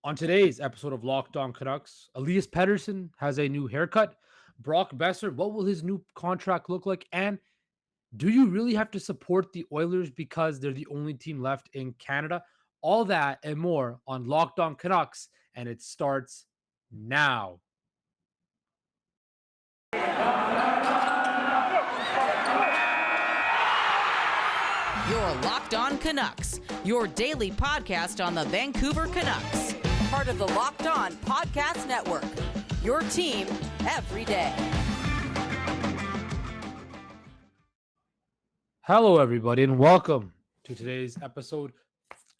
On today's episode of Locked On Canucks, Elias Pettersson has a new haircut. Brock Besser, what will his new contract look like? And do you really have to support the Oilers because they're the only team left in Canada? All that and more on Locked On Canucks, and it starts now. Your Locked On Canucks, your daily podcast on the Vancouver Canucks. Part of the Locked On Podcast Network, your team every day. Hello, everybody, and welcome to today's episode.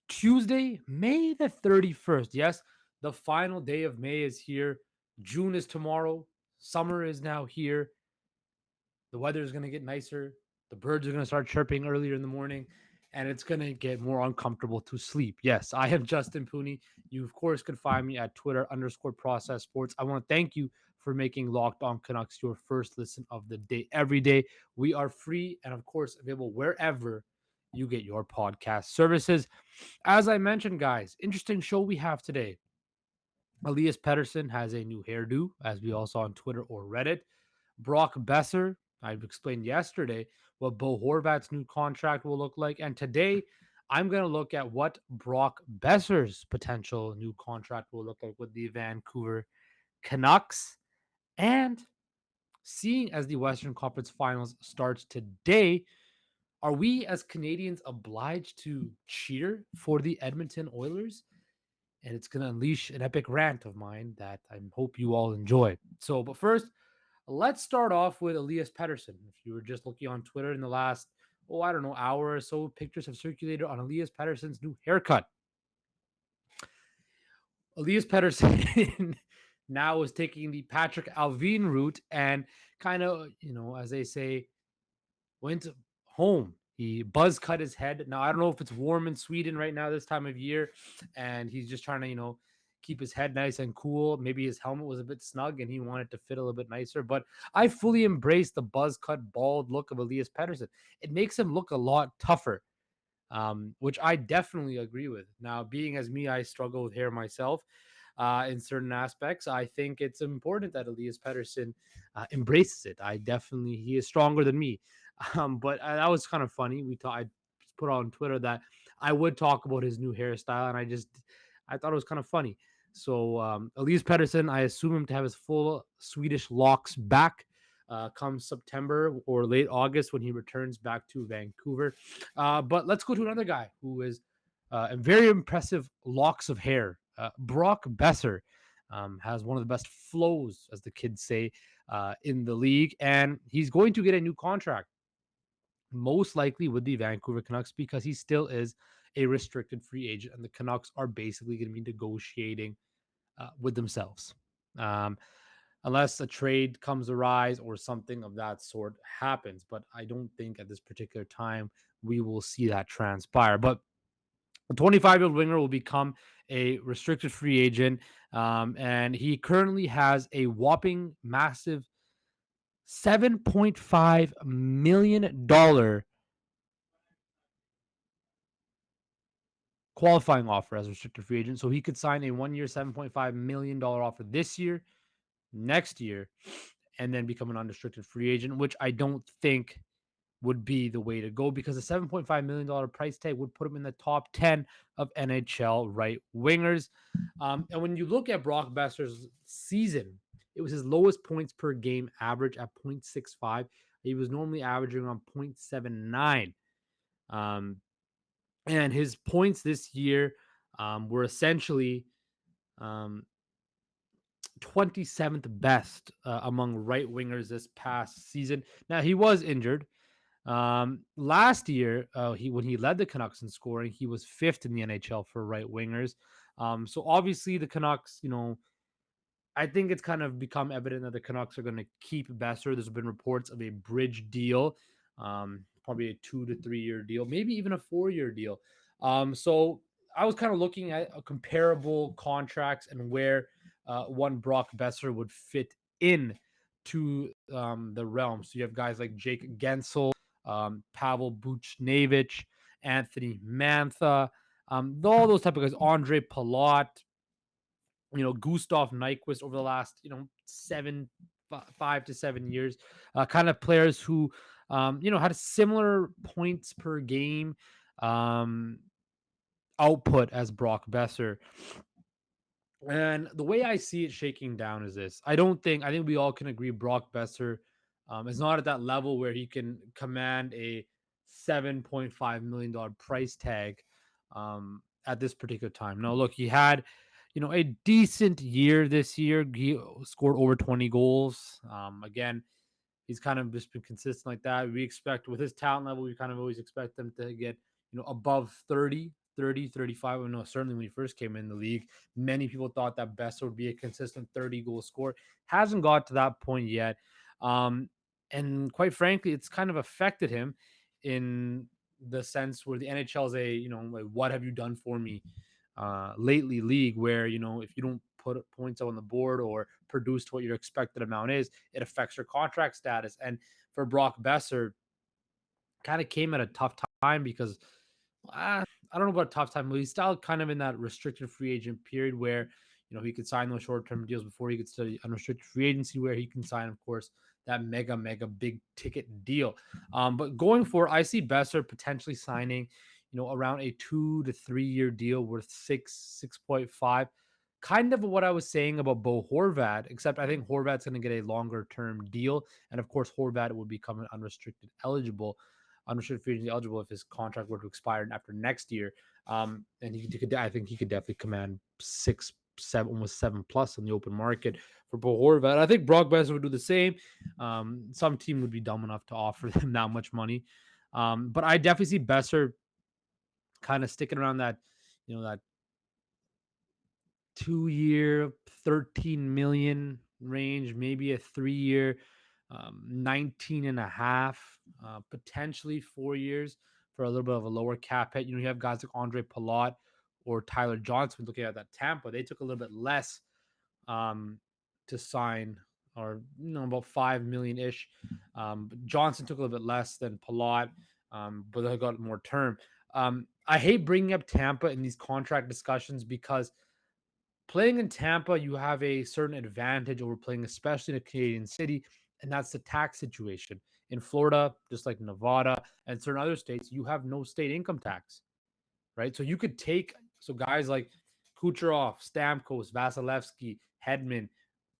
Tuesday, May the 31st. Yes, the final day of May is here. June is tomorrow. Summer is now here. The weather is going to get nicer. The birds are going to start chirping earlier in the morning, and it's going to get more uncomfortable to sleep. Yes, I am Justin Pooney. You, of course, can find me at Twitter_Process Sports. I want to thank you for making Locked On Canucks your first listen of the day every day. We are free and, of course, available wherever you get your podcast services. As I mentioned, guys, interesting show we have today. Elias Pettersson has a new hairdo, as we all saw on Twitter or Reddit. Brock Besser, I've explained yesterday what Bo Horvat's new contract will look like. And today, I'm going to look at what Brock Besser's potential new contract will look like with the Vancouver Canucks. And seeing as the Western Conference Finals starts today, are we as Canadians obliged to cheer for the Edmonton Oilers? And it's going to unleash an epic rant of mine that I hope you all enjoy. But first, let's start off with Elias Pettersson. If you were just looking on Twitter in the last, hour or so, pictures have circulated on Elias Pettersson's new haircut. Elias Pettersson now is taking the Patrick Allvin route and kind of, as they say, went home. He buzz cut his head. Now, I don't know if it's warm in Sweden right now this time of year, and he's just trying to, keep his head nice and cool. Maybe his helmet was a bit snug and he wanted to fit a little bit nicer. But I fully embrace the buzz cut, bald look of Elias Pettersson. It makes him look a lot tougher, which I definitely agree with. Now, being as me, I struggle with hair myself. In certain aspects, I think it's important that Elias Pettersson embraces it. He is stronger than me. But that was kind of funny. I put on Twitter that I would talk about his new hairstyle, and I thought it was kind of funny. Elias Pettersson, I assume him to have his full Swedish locks back come September or late August when he returns back to Vancouver. But let's go to another guy who is a very impressive locks of hair. Brock Besser has one of the best flows, as the kids say, in the league, and he's going to get a new contract, most likely with the Vancouver Canucks, because he still is a restricted free agent, and the Canucks are basically going to be negotiating with themselves. Unless a trade comes arise or something of that sort happens. But I don't think at this particular time we will see that transpire. But the 25-year-old winger will become a restricted free agent, and he currently has a whopping massive $7.5 million qualifying offer as a restricted free agent. So he could sign a 1-year, $7.5 million offer this year, next year, and then become an unrestricted free agent, which I don't think would be the way to go, because a $7.5 million price tag would put him in the top 10 of NHL right wingers. And when you look at Brock Besser's season, it was his lowest points per game average at 0.65. He was normally averaging around 0.79. And his points this year were essentially 27th best among right wingers this past season. Now, he was injured. Last year, when he led the Canucks in scoring, he was 5th in the NHL for right wingers. So obviously the Canucks, I think it's kind of become evident that the Canucks are going to keep Besser. There's been reports of a bridge deal, probably a 2 to 3 year deal, maybe even a 4-year deal. So I was kind of looking at comparable contracts and where one Brock Besser would fit in to the realm. So you have guys like Jake Gensel, Pavel Buchnevich, Anthony Mantha, all those type of guys, Andre Palat, Gustav Nyquist over the last, 5 to 7 years, kind of players who, had a similar points per game um, output as Brock Besser. And the way I see it shaking down is this. I think we all can agree Brock Besser is not at that level where he can command a $7.5 million price tag at this particular time. Now, look, he had, a decent year this year. He scored over 20 goals. Again, he's kind of just been consistent like that. We expect with his talent level, we kind of always expect them to get, above 30, 35. I know certainly when he first came in the league, many people thought that Besser would be a consistent 30 goal scorer. Hasn't got to that point yet. Um, and quite frankly, it's kind of affected him in the sense where the NHL is a, like, what have you done for me lately league where, if you don't put points on the board or produce to what your expected amount is, it affects your contract status. And for Brock Besser, kind of came at a tough time because I don't know about a tough time, but he's still kind of in that restricted free agent period where, he could sign those short term deals before he gets to unrestricted free agency, where he can sign, of course, that mega big ticket deal. But going forward, I see Besser potentially signing, around a 2 to 3 year deal worth 6.5. Kind of what I was saying about Bo Horvat, except I think Horvat's going to get a longer term deal. And of course, Horvat will become an unrestricted free agency eligible if his contract were to expire after next year. And I think he could definitely command 6, 7, almost 7+ in the open market for Bo Horvat. I think Brock Besser would do the same. Some team would be dumb enough to offer them that much money. But I definitely see Besser kind of sticking around that 2 year, 13 million range, maybe a 3 year, 19 and a half, potentially 4 years for a little bit of a lower cap hit. You have guys like Andre Palat or Tyler Johnson looking at that Tampa. They took a little bit less um, to sign, or about 5 million ish. But Johnson took a little bit less than Palat, but they got more term. I hate bringing up Tampa in these contract discussions because playing in Tampa, you have a certain advantage over playing, especially in a Canadian city, and that's the tax situation. In Florida, just like Nevada and certain other states, you have no state income tax, right? So you could take guys like Kucherov, Stamkos, Vasilevsky, Hedman,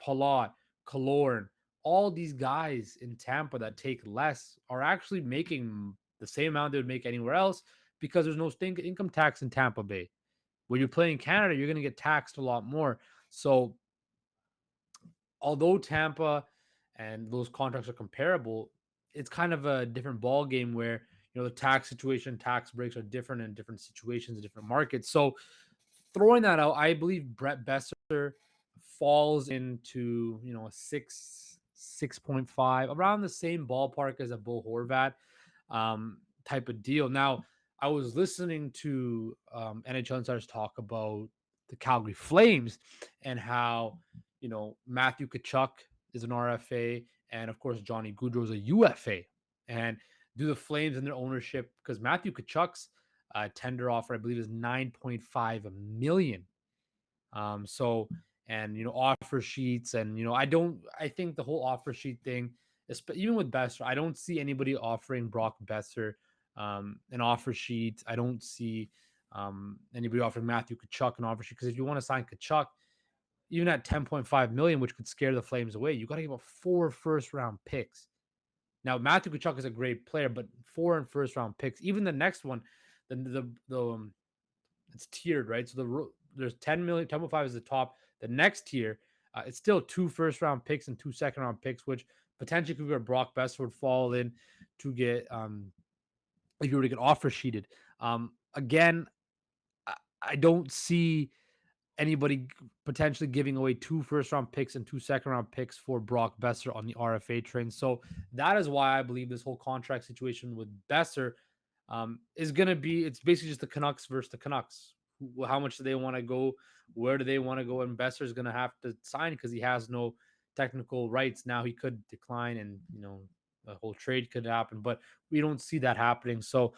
Palat, Killorn, all these guys in Tampa that take less are actually making the same amount they would make anywhere else because there's no state income tax in Tampa Bay. When you're playing Canada, you're going to get taxed a lot more. So, although Tampa and those contracts are comparable, it's kind of a different ball game where the tax situation, tax breaks are different in different situations, different markets. So, throwing that out, I believe Brett Besser falls into a 6.5, around the same ballpark as a Bo Horvat type of deal. Now, I was listening to NHL insiders talk about the Calgary Flames and how Matthew Tkachuk is an RFA, and of course Johnny Gaudreau is a UFA. And do the Flames and their ownership, because Matthew Tkachuk's tender offer, I believe, is 9.5 million. So, and offer sheets, and I think the whole offer sheet thing, even with Besser, I don't see anybody offering Brock Besser an offer sheet. I don't see anybody offering Matthew Tkachuk an offer sheet, because if you want to sign Tkachuk, even at 10.5 million, which could scare the Flames away, you got to give up 4 first round picks. Now, Matthew Tkachuk is a great player, but 4 and first round picks, even the next one, the it's tiered, right? So there's 10 million, 10.5 is the top. The next tier, it's still 2 first round picks and 2 second round picks, which potentially could be where Brock Besser would fall in to get if you were to get offer sheeted. Again, I don't see anybody potentially giving away 2 first round picks and 2 second round picks for Brock Besser on the RFA train. So that is why I believe this whole contract situation with Besser is going to be, it's basically just the Canucks versus the Canucks. How much do they want to go? Where do they want to go? And Besser is going to have to sign because he has no technical rights. Now he could decline, and, the whole trade could happen, but we don't see that happening. So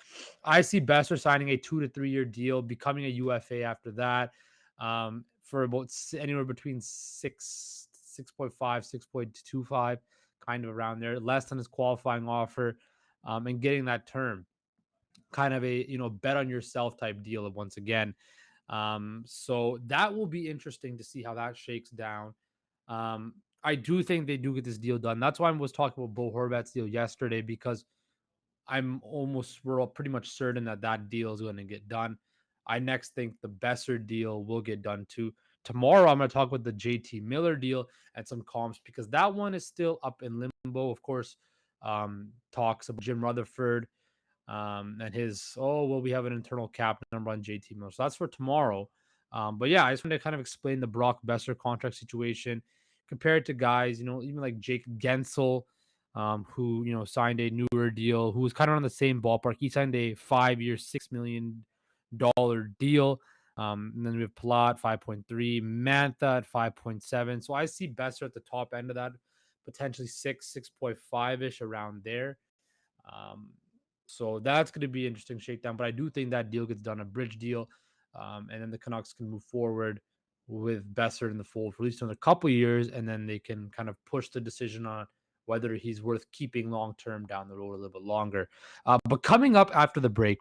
I see Besser signing a 2 to 3 year deal, becoming a UFA after that. for about anywhere between 6.5, 6.25, kind of around there, less than his qualifying offer, and getting that term. Kind of a bet on yourself type deal once again. So that will be interesting to see how that shakes down. I do think they do get this deal done. That's why I was talking about Bo Horvat's deal yesterday, because we're all pretty much certain that that deal is going to get done. I next think the Besser deal will get done too. Tomorrow, I'm going to talk about the JT Miller deal and some comps, because that one is still up in limbo. Of course, talks about Jim Rutherford, and his, oh, well, we have an internal cap number on JT Miller. So that's for tomorrow. But yeah, I just want to kind of explain the Brock Besser contract situation compared to guys, even like Jake Gensel, who, signed a newer deal, who was kind of on the same ballpark. He signed a 5-year, $6 million deal. And then we have Palat 5.3, Mantha at 5.7. So I see Besser at the top end of that, potentially 6.5 ish around there. Um, so that's going to be an interesting shakedown. But I do think that deal gets done, a bridge deal, and then the Canucks can move forward with Besser in the fold for at least another couple years, and then they can kind of push the decision on whether he's worth keeping long term down the road a little bit longer. But coming up after the break,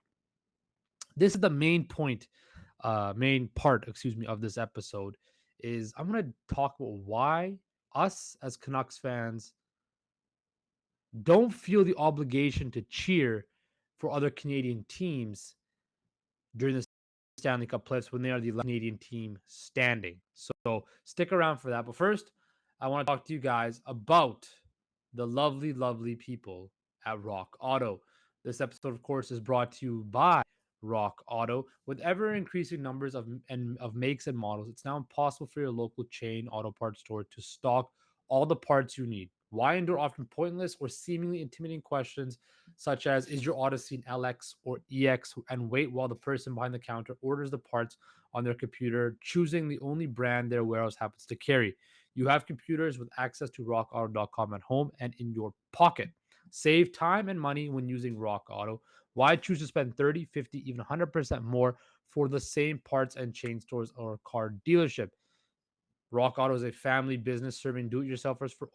this is the main part, excuse me, of this episode. Is I'm going to talk about why us as Canucks fans don't feel the obligation to cheer for other Canadian teams during the Stanley Cup playoffs when they are the last Canadian team standing. So stick around for that. But first, I want to talk to you guys about the lovely, lovely people at Rock Auto. This episode, of course, is brought to you by Rock Auto. With ever increasing numbers of makes and models, it's now impossible for your local chain auto parts store to stock all the parts you need. Why endure often pointless or seemingly intimidating questions such as, is your Odyssey an LX or EX, and wait while the person behind the counter orders the parts on their computer, choosing the only brand their warehouse happens to carry? You have computers with access to rockauto.com at home and in your pocket. Save time and money when using Rock Auto. Why choose to spend 30, 50, even 100% more for the same parts and chain stores or car dealership? Rock Auto is a family business serving do-it-yourselfers for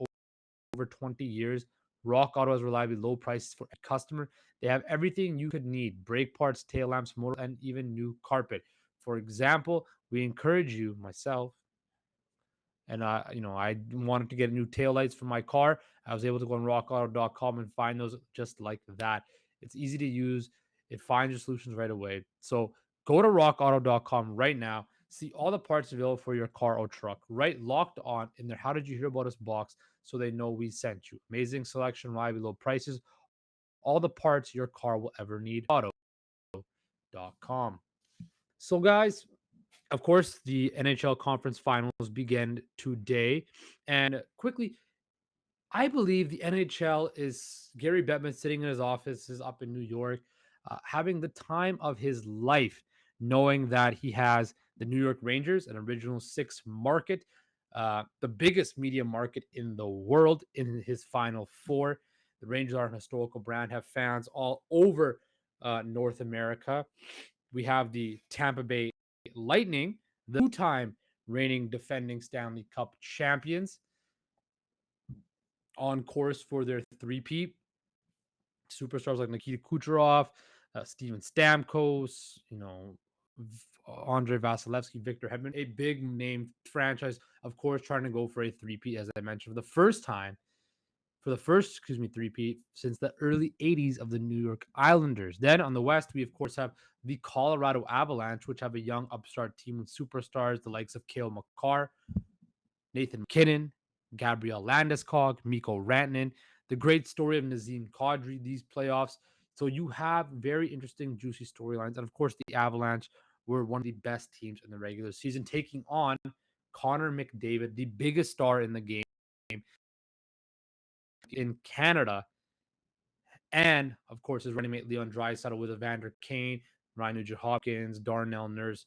over 20 years. Rock Auto has reliably low prices for a customer. They have everything you could need: brake parts, tail lamps, motor, and even new carpet. For example, we encourage you, myself, and I wanted to get new tail lights for my car. I was able to go on rockauto.com and find those just like that. It's easy to use. It finds your solutions right away. So go to rockauto.com right now. See all the parts available for your car or truck. Right, locked on in their "How did you hear about us" box, so they know we sent you. Amazing selection, reliably low prices, all the parts your car will ever need. Auto.com. So guys, of course, the NHL conference finals begin today. And quickly, I believe the NHL is Gary Bettman sitting in his offices up in New York, having the time of his life, knowing that he has the New York Rangers, an original six market, the biggest media market in the world, in his final four. The Rangers are an historical brand, have fans all over North America. We have the Tampa Bay Lightning, the two-time reigning defending Stanley Cup champions, on course for their three-peat. Superstars like Nikita Kucherov, Steven Stamkos, Andre Vasilevsky, Victor Hedman, a big name franchise, of course, trying to go for a three-peat, as I mentioned, for the first, excuse me, three-peat since the early 80s of the New York Islanders. Then on the West, we of course have the Colorado Avalanche, which have a young upstart team with superstars, the likes of Cale Makar, Nathan McKinnon, Gabriel Landeskog, Mikko Rantanen, the great story of Nazem Kadri these playoffs. So you have very interesting, juicy storylines. And of course, the Avalanche were one of the best teams in the regular season, taking on Connor McDavid, the biggest star in the game in Canada. And of course, his running mate Leon Draisaitl with Evander Kane, Ryan Nugent-Hopkins, Darnell Nurse.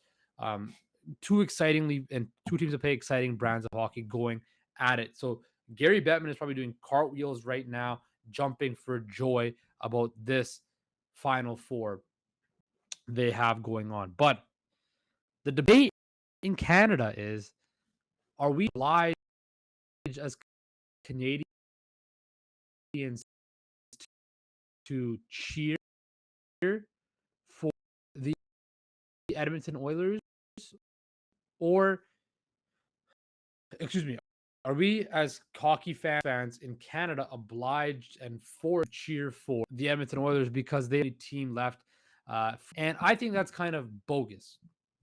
Two teams that play exciting brands of hockey going at it. So Gary Bettman is probably doing cartwheels right now, jumping for joy about this Final Four they have going on. But the debate in Canada is, are we obliged as Canadians to cheer for the Edmonton Oilers, or excuse me, are we as hockey fans in Canada obliged and forced to cheer for the Edmonton Oilers because they have a team left? And I think that's kind of bogus.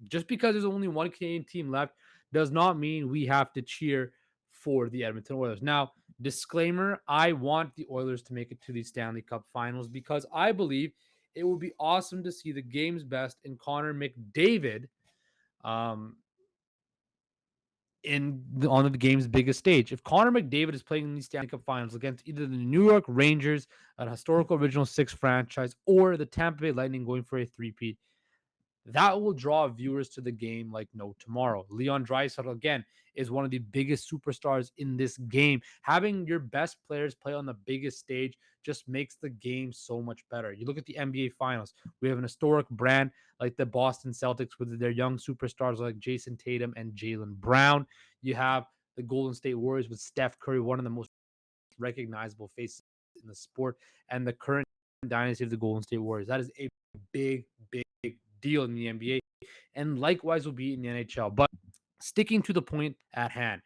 Just because there's only one Canadian team left does not mean we have to cheer for the Edmonton Oilers. Now, disclaimer, I want the Oilers to make it to the Stanley Cup Finals because I believe it would be awesome to see the game's best in Connor McDavid um, on the game's biggest stage. If Connor McDavid is playing in the Stanley Cup Finals against either the New York Rangers, an historical original six franchise, or the Tampa Bay Lightning going for a three-peat, that will draw viewers to the game like no tomorrow. Leon Draisaitl, again, is one of the biggest superstars in this game. Having your best players play on the biggest stage just makes the game so much better. You look at the NBA Finals, we have an historic brand like the Boston Celtics with their young superstars like Jason Tatum and Jaylen Brown. You have the Golden State Warriors with Steph Curry, one of the most recognizable faces in the sport, and the current dynasty of the Golden State Warriors. That is a big, big deal in the NBA, and likewise will be in the NHL. But sticking to the point at hand,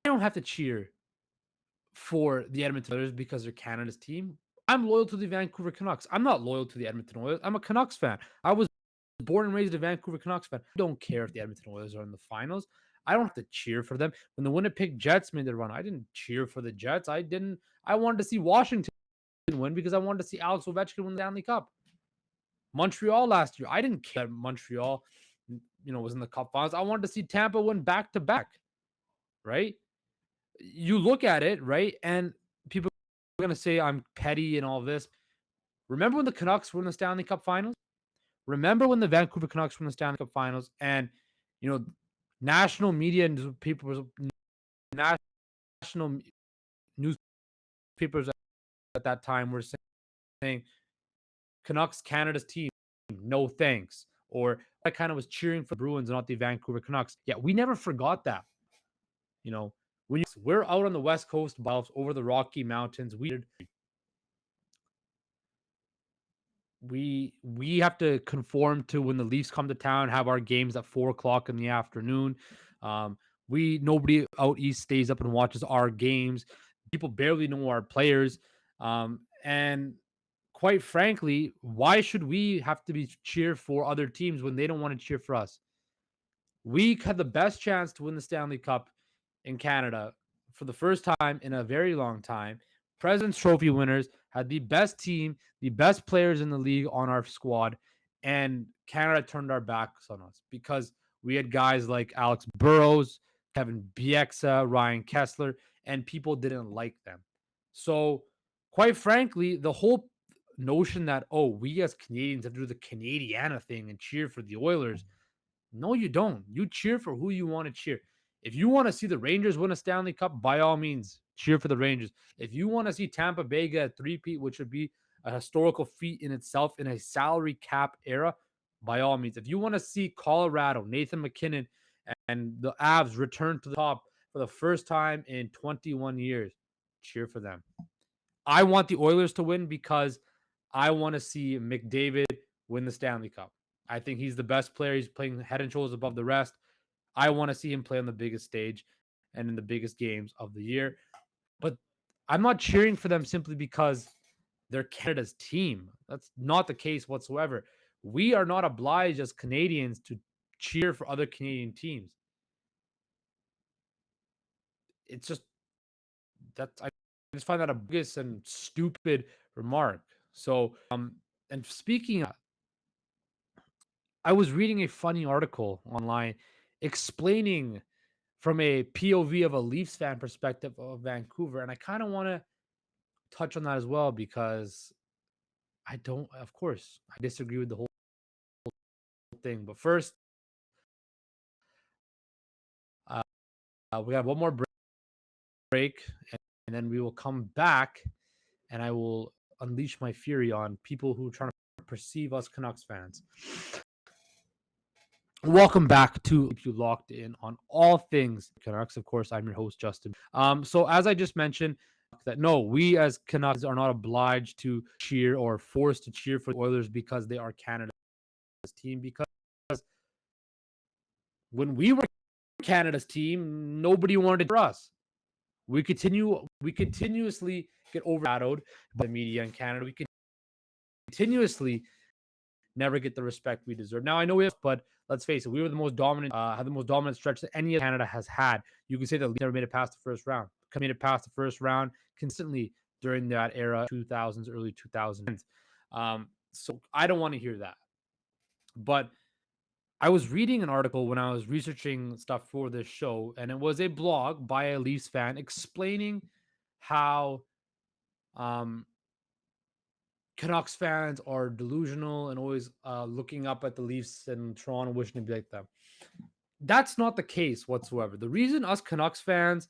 I don't have to cheer for the Edmonton Oilers because they're Canada's team. I'm loyal to the Vancouver Canucks. I'm not loyal to the Edmonton Oilers. I'm a Canucks fan. I was born and raised a Vancouver Canucks fan. I don't care if the Edmonton Oilers are in the finals. I don't have to cheer for them. When the Winnipeg Jets made their run, I didn't cheer for the Jets. I didn't. I wanted to see Washington win because I wanted to see Alex Ovechkin win the Stanley Cup. Montreal last year, I didn't care that Montreal, was in the Cup Finals. I wanted to see Tampa win back to back. Right? You look at it, right, and people are gonna say I'm petty and all this. Remember when the Canucks were in the Stanley Cup Finals? Remember when the Vancouver Canucks were in the Stanley Cup Finals, and you know, national media and people, national newspapers at that time were saying Canucks Canada's team, no thanks. Or I kind of was cheering for the Bruins and not the Vancouver Canucks. Yeah, we never forgot that. We're out on the West Coast, over the Rocky Mountains, we have to conform to when the Leafs come to town, have our games at 4 o'clock in the afternoon. Nobody out east stays up and watches our games. People barely know our players. And quite frankly, why should we have to be cheer for other teams when they don't want to cheer for us? We had the best chance to win the Stanley Cup in Canada for the first time in a very long time. President's Trophy winners had the best team, the best players in the league on our squad, and Canada turned our backs on us because we had guys like Alex Burrows, Kevin Bieksa, Ryan Kessler, and people didn't like them. So, quite frankly, the whole notion that, oh, we as Canadians have to do the Canadiana thing and cheer for the Oilers, no, you don't. You cheer for who you want to cheer. If you want to see the Rangers win a Stanley Cup, by all means, cheer for the Rangers. If you want to see Tampa Bay get a three-peat, which would be a historical feat in itself in a salary cap era, by all means. If you want to see Colorado, Nathan McKinnon, and the Avs return to the top for the first time in 21 years, cheer for them. I want the Oilers to win because I want to see McDavid win the Stanley Cup. I think he's the best player. He's playing head and shoulders above the rest. I want to see him play on the biggest stage and in the biggest games of the year. But I'm not cheering for them simply because they're Canada's team. That's not the case whatsoever. We are not obliged as Canadians to cheer for other Canadian teams. It's just I just find that a bogus and stupid remark. So, and speaking of, I was reading a funny article online explaining from a POV of a Leafs fan perspective of Vancouver, and I kind of want to touch on that as well because of course, I disagree with the whole thing. But first, we have one more break, and then we will come back, and I will unleash my fury on people who are trying to perceive us Canucks fans. Welcome back to Keep You Locked In on all things Canucks. Of course, I'm your host, Justin. So as I just mentioned, that no, we as Canucks are not obliged to cheer or forced to cheer for the Oilers because they are Canada's team. Because when we were Canada's team, nobody wanted for us. We continuously get overshadowed by the media in Canada. We continuously never get the respect we deserve. Now I know we have, but let's face it, we were the most dominant, had the most dominant stretch that any of Canada has had. You can say that we never made it past the first round. Made it past the first round consistently during that era, 2000s, early 2000s. So I don't want to hear that. But I was reading an article when I was researching stuff for this show, and it was a blog by a Leafs fan explaining how um, Canucks fans are delusional and always looking up at the Leafs and Toronto wishing to be like them. That's not the case whatsoever. The reason us Canucks fans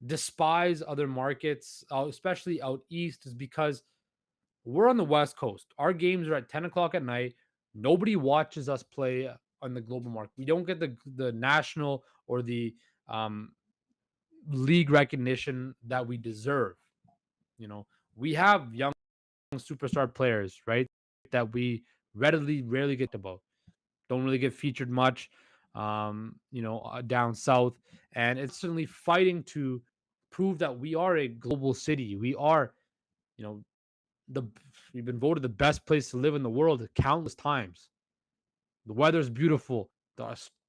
despise other markets, especially out east, is because we're on the West Coast. Our games are at 10 o'clock at night. Nobody watches us play on the global market. We don't get the national or the um, league recognition that we deserve. You know, we have young superstar players, right? That we rarely get about. Don't really get featured much, down south. And it's certainly fighting to prove that we are a global city. We are, you know, the we've been voted the best place to live in the world countless times. The weather's beautiful.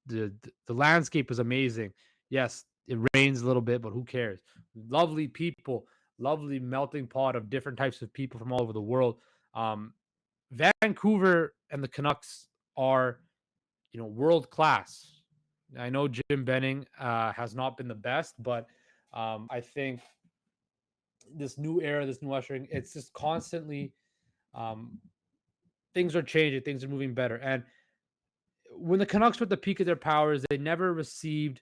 The landscape is amazing. Yes, it rains a little bit, but who cares? Lovely people, lovely melting pot of different types of people from all over the world. Um, Vancouver and the Canucks are, world class. I know Jim Benning has not been the best, but I think this new era, this new ushering, it's just constantly um, things are changing, things are moving better. And when the Canucks were at the peak of their powers, they never received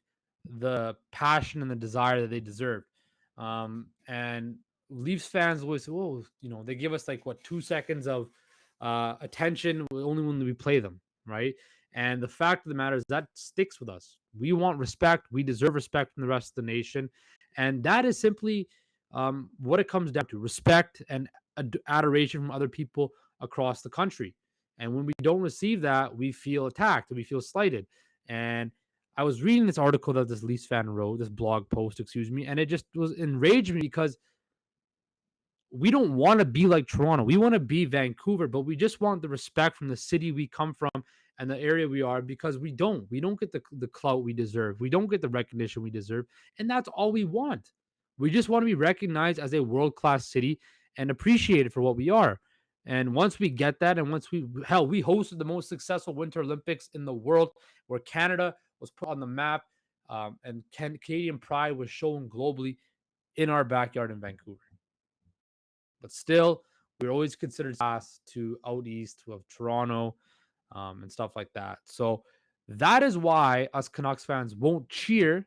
the passion and the desire that they deserved. And Leafs fans always say, "Oh, they give us like what 2 seconds of attention only when we play them, right?" And the fact of the matter is that sticks with us. We want respect. We deserve respect from the rest of the nation, and that is simply what it comes down to: respect and adoration from other people across the country. And when we don't receive that, we feel attacked, we feel slighted. And I was reading this article that this Leafs fan wrote, this blog post, excuse me, and it just was enraged me because we don't want to be like Toronto. We want to be Vancouver, but we just want the respect from the city we come from and the area we are because we don't. We don't get the clout we deserve. We don't get the recognition we deserve. And that's all we want. We just want to be recognized as a world class city and appreciated for what we are. And once we get that, and once we hosted the most successful Winter Olympics in the world where Canada was put on the map and Canadian pride was shown globally in our backyard in Vancouver. But still, we're always considered class to out east of Toronto and stuff like that. So that is why us Canucks fans won't cheer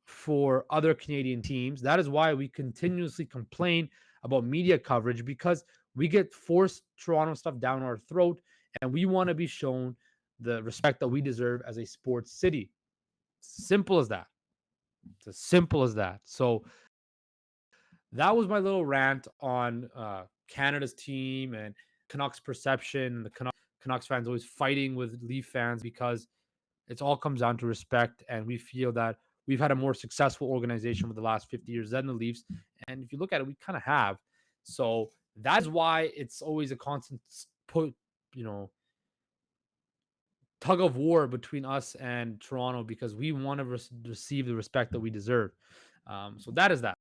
for other Canadian teams. That is why we continuously complain about media coverage because we get forced Toronto stuff down our throat and we want to be shown the respect that we deserve as a sports city. Simple as that. It's as simple as that. So that was my little rant on Canada's team and Canucks perception. The Canucks fans always fighting with Leaf fans because it all comes down to respect, and we feel that we've had a more successful organization over the last 50 years than the Leafs. And if you look at it, we kind of have. So that's why it's always a constant put, tug of war between us and Toronto because we want to receive the respect that we deserve. So that is that.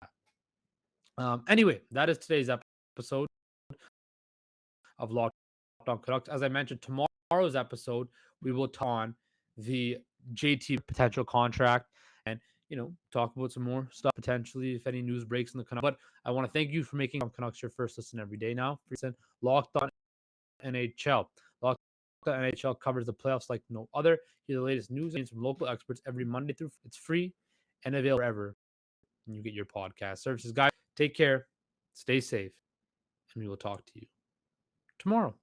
Anyway, that is today's episode of Locked On Canucks. As I mentioned, tomorrow's episode, we will talk on the JT potential contract and, talk about some more stuff potentially if any news breaks in the Canucks. But I want to thank you for making Canucks your first listen every day now. Locked On NHL. Locked On NHL covers the playoffs like no other. Hear the latest news from local experts every Monday through. It's free and available wherever you get your podcast services. Guys, take care, stay safe, and we will talk to you tomorrow.